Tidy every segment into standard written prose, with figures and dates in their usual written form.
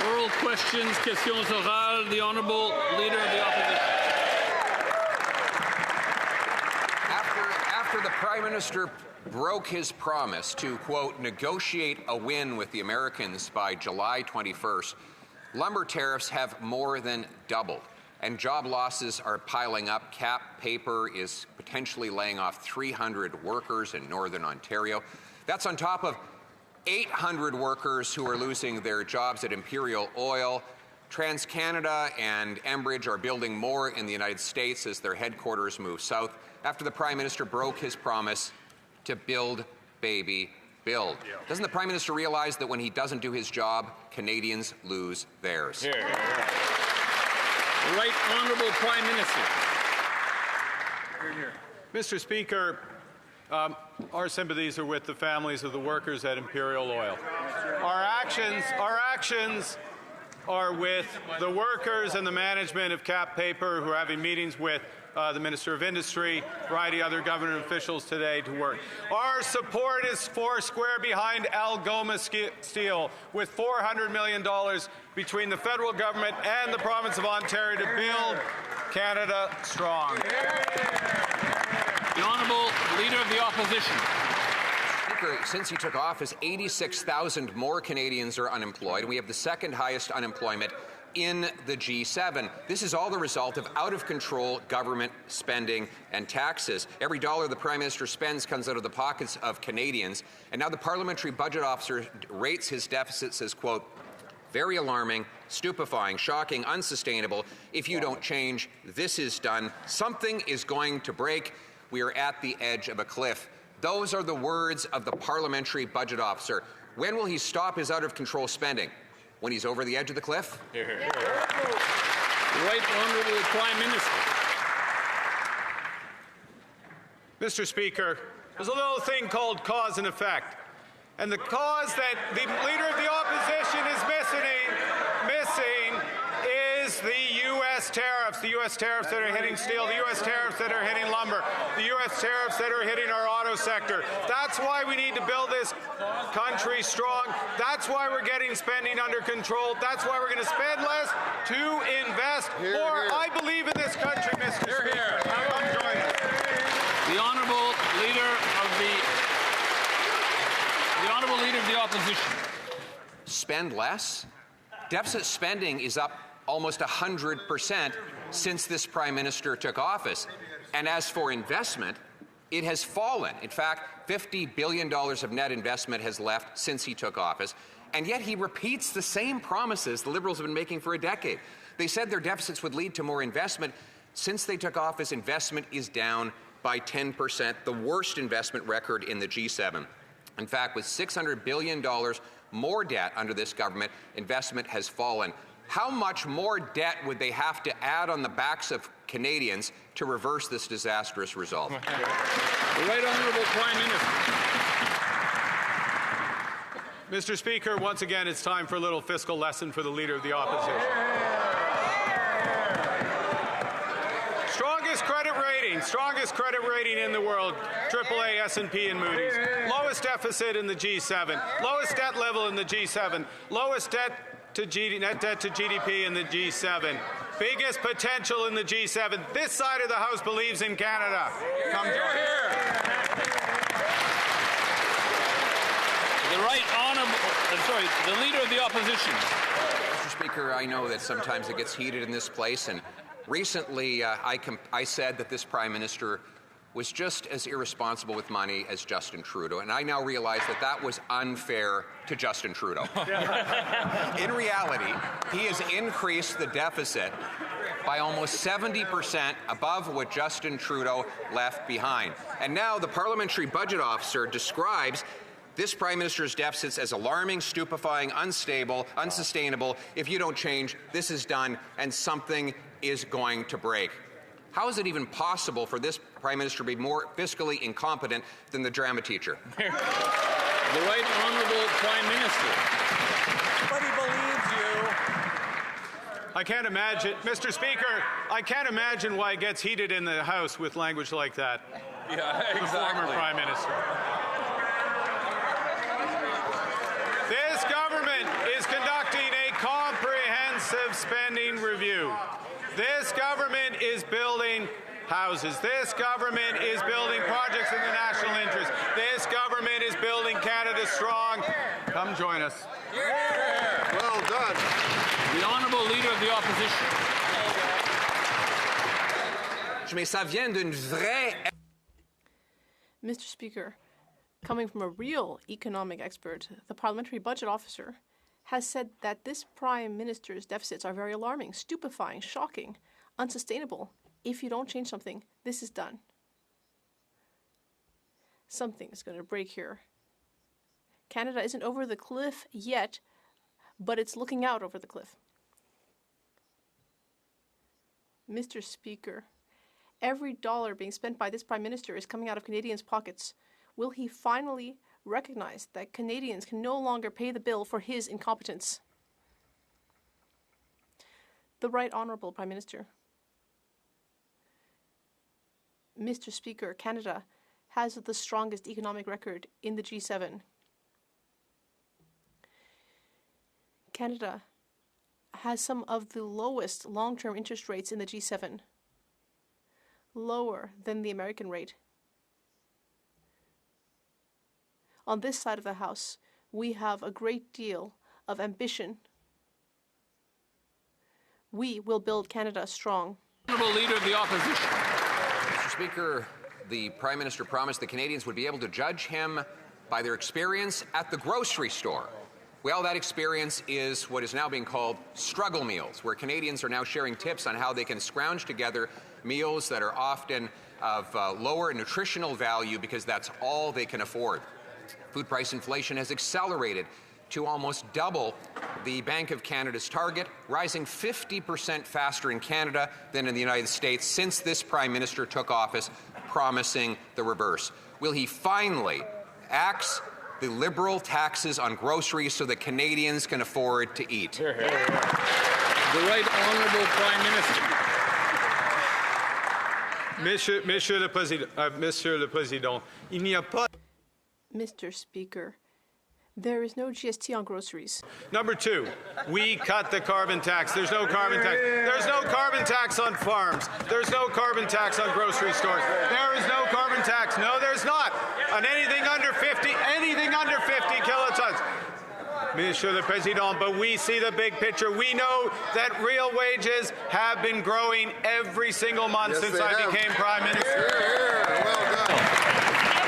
Oral questions, questions orales. The Honourable Leader of the Opposition. After the Prime Minister broke his promise to, quote, negotiate a win with the Americans by July 21st, lumber tariffs have more than doubled, and job losses are piling up. Cap Paper is potentially laying off 300 workers in Northern Ontario. That's on top of 800 workers who are losing their jobs at Imperial Oil. TransCanada and Enbridge are building more in the United States as their headquarters move south after the Prime Minister broke his promise to build, baby, build. Doesn't the Prime Minister realize that when he doesn't do his job, Canadians lose theirs? Here. The Right Honourable Prime Minister. Here. Mr. Speaker, our sympathies are with the families of the workers at Imperial Oil. Our actions are with the workers and the management of Cap Paper, who are having meetings with the Minister of Industry, a variety of other government officials today to work. Our support is foursquare behind Algoma Steel, with $400 million between the federal government and the province of Ontario to build Canada strong. The Honourable Leader of the Opposition. Speaker, since he took office, 86,000 more Canadians are unemployed, and we have the second highest unemployment in the G7. This is all the result of out-of-control government spending and taxes. Every dollar the Prime Minister spends comes out of the pockets of Canadians, and now the Parliamentary Budget Officer rates his deficits as, quote, very alarming, stupefying, shocking, unsustainable. If you don't change, this is done. Something is going to break. We are at the edge of a cliff. Those are the words of the Parliamentary Budget Officer. When will he stop his out-of-control spending? When he's over the edge of the cliff? Here. The Right Honourable Prime Minister. Mr. Speaker, there's a little thing called cause and effect. And the cause that the Leader of the Opposition is missing is the U.S. tariffs. The U.S. tariffs that are hitting steel, the U.S. tariffs that are hitting lumber, the U.S. tariffs that are hitting our auto sector. That's why we need to build this country strong. That's why we're getting spending under control. That's why we're going to spend less to invest more. I believe in this country, Mr. Speaker. Come join us. The Honourable Leader of the Opposition. Spend less? Deficit spending is up almost 100% since this Prime Minister took office. And as for investment, it has fallen. In fact, $50 billion of net investment has left since he took office. And yet he repeats the same promises the Liberals have been making for a decade. They said their deficits would lead to more investment. Since they took office, investment is down by 10%, the worst investment record in the G7. In fact, with $600 billion more debt under this government, investment has fallen. How much more debt would they have to add on the backs of Canadians to reverse this disastrous result? The Right Honourable Prime Minister. Mr. Speaker, once again, it's time for a little fiscal lesson for the Leader of the Opposition. Strongest credit rating in the world, AAA, S&P, and Moody's. Lowest deficit in the G7, lowest debt level in the G7, lowest net debt to GDP in the G7, biggest potential in the G7. This side of the House believes in Canada. Come join us. The Leader of the Opposition. Mr. Speaker, I know that sometimes it gets heated in this place, and recently I said that this Prime Minister was just as irresponsible with money as Justin Trudeau, and I now realize that that was unfair to Justin Trudeau. In reality, he has increased the deficit by almost 70% above what Justin Trudeau left behind. And now the Parliamentary Budget Officer describes this Prime Minister's deficits as alarming, stupefying, unstable, unsustainable. If you don't change, this is done, and something is going to break. How is it even possible for this Prime Minister to be more fiscally incompetent than the drama teacher? The Right Honourable Prime Minister. But he believes you. I can't imagine, Mr. Speaker, I can't imagine why it gets heated in the House with language like that. Yeah, exactly. The former Prime Minister. This government is conducting a spending review. This government is building houses. This government is building projects in the national interest. This government is building Canada strong. Come join us. Well done. The Honourable Leader of the Opposition. Mais ça vient d'une vraie... Mr. Speaker, coming from a real economic expert, the Parliamentary Budget Officer has said that this Prime Minister's deficits are very alarming, stupefying, shocking, unsustainable. If you don't change something, this is done. Something is going to break here. Canada isn't over the cliff yet, but it's looking out over the cliff. Mr. Speaker, every dollar being spent by this Prime Minister is coming out of Canadians' pockets. Will he finally recognize that Canadians can no longer pay the bill for his incompetence? The Right Honourable Prime Minister. Mr. Speaker, Canada has the strongest economic record in the G7. Canada has some of the lowest long-term interest rates in the G7, lower than the American rate. On this side of the House, we have a great deal of ambition. We will build Canada strong. Honourable Leader of the Opposition. Mr. Speaker, the Prime Minister promised the Canadians would be able to judge him by their experience at the grocery store. Well, that experience is what is now being called struggle meals, where Canadians are now sharing tips on how they can scrounge together meals that are often of lower nutritional value because that's all they can afford. Food price inflation has accelerated to almost double the Bank of Canada's target, rising 50% faster in Canada than in the United States since this Prime Minister took office, promising the reverse. Will he finally axe the Liberal taxes on groceries so that Canadians can afford to eat? The Right Honourable Prime Minister. Monsieur le Président, il n'y a pas... Mr. Speaker, there is no GST on groceries. Number two, we cut the carbon tax. There's no carbon tax. There's no carbon tax on farms. There's no carbon tax on grocery stores. There is no carbon tax. No, there's not. On anything under 50 kilotons. Monsieur le Président, but we see the big picture. We know that real wages have been growing every single month since I became Prime Minister. Well done.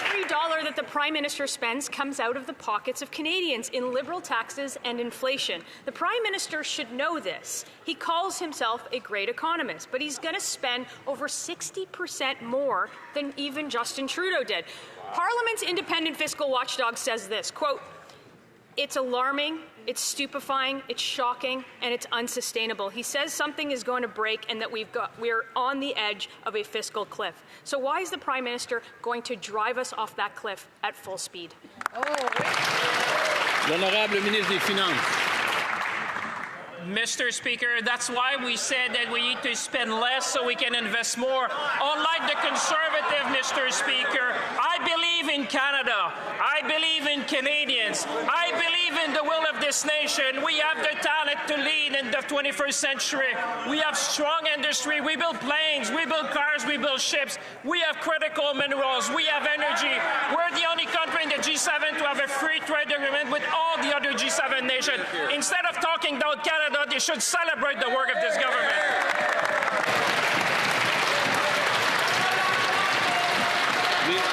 Every dollar that the Prime Minister spends comes out of the pockets of Canadians in Liberal taxes and inflation. The Prime Minister should know this. He calls himself a great economist, but he's going to spend over 60% more than even Justin Trudeau did. Parliament's independent fiscal watchdog says this, quote, "It's alarming, it's stupefying, it's shocking, and it's unsustainable." He says something is going to break and that we're on the edge of a fiscal cliff. So why is the Prime Minister going to drive us off that cliff at full speed? L'Honourable Ministre des Finances. Mr. Speaker, that's why we said that we need to spend less so we can invest more. Unlike the Conservative, Mr. Speaker, I believe in Canada. I believe in Canadians. I believe in the will of this nation. We have the talent to lead in the 21st century. We have strong industry. We build planes. We build cars. We build ships. We have critical minerals. We have energy. We're the only country in the G7 to have a free trade agreement with all the other G7 nations. Instead of talking down Canada, they should celebrate the work of this government.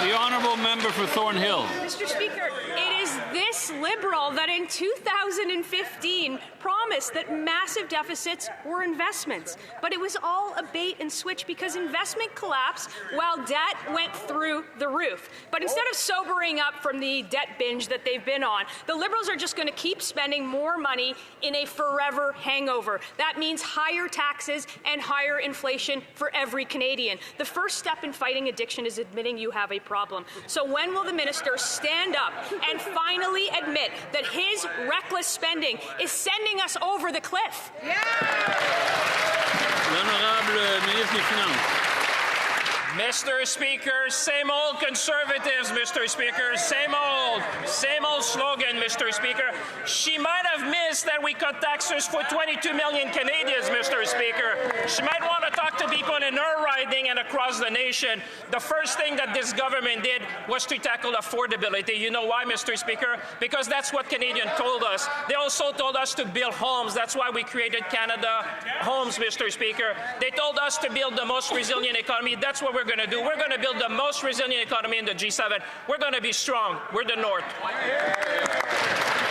The Honourable Member for Thornhill. Mr. Speaker, it is this Liberal that in 2015 promised that massive deficits were investments. But it was all a bait and switch because investment collapsed while debt went through the roof. But instead of sobering up from the debt binge that they've been on, the Liberals are just going to keep spending more money in a forever hangover. That means higher taxes and higher inflation for every Canadian. The first step in fighting addiction is admitting you have a problem. So when will the minister stand up and finally admit that his reckless spending is sending us over the cliff? L'Honourable Ministre des Finances. Mr. Speaker, same old Conservatives, Mr. Speaker, same old slogan, Mr. Speaker. She might have missed that we cut taxes for 22 million Canadians, Mr. Speaker. She might want to talk to people in her riding and across the nation. The first thing that this government did was to tackle affordability. You know why, Mr. Speaker? Because that's what Canadians told us. They also told us to build homes. That's why we created Canada Homes, Mr. Speaker. They told us to build the most resilient economy. That's what we're going to do. We're going to build the most resilient economy in the G7. We're going to be strong. We're the North.